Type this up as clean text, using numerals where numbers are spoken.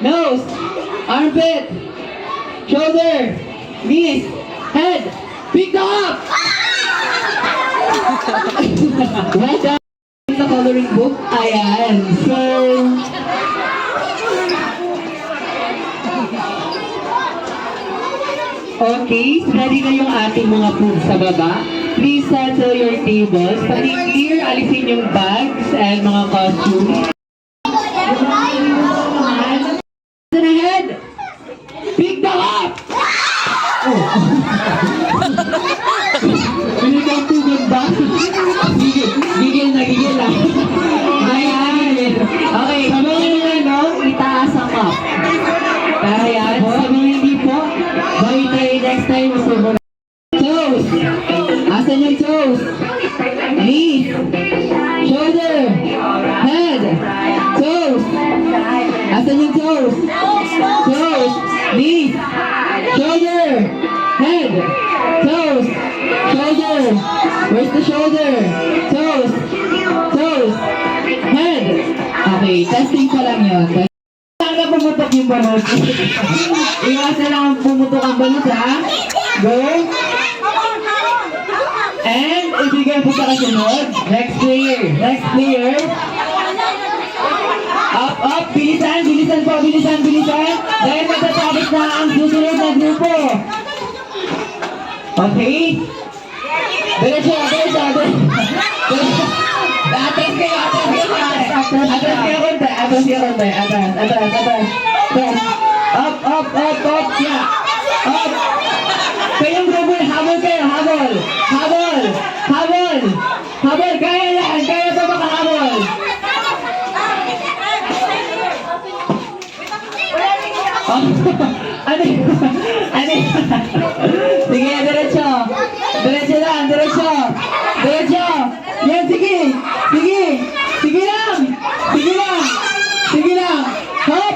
nose, armpit, shoulder, knees, head. Pick them up! Well done. Sa coloring book. Ayan. So, okay, ready na yung ating mga food sa baba. Please settle your tables. Pali-clear, alisin yung bags and mga costumes. Turn ahead! Pick them up! Oh. Bili kang tubig ba? Gigil na. Ayan. Okay, sabi nyo no? Itaas ang cup. Ayan. Sabi nyo hindi po. Bye tayo next time. Toes. Asan yung toes? Knees. Shoulder. Head. Toes. Asan yung toes? Toes. Knees. Shoulder. Head. Toes. Shoulder. Where's the shoulder? Toes. Toes. Head. Okay, testing ko lang yun. Saan na pumutok yung balot? Iwasan lang ang pumutok ang balot, ha? Go. And ibigay po sa kasunod. Next player. Next player. Up. Bilisan po. Dahil matatapos na ang susunod na grupo. Okay? Diretso. Atras kayo konti. Atras. Up. Yeah. Up. Kayong grupo, habol kayo. Habol. Kaya yan. Kaya pa makahabol. Ano? Sige, diretso. Diretso. Yan, sige lang. Hop.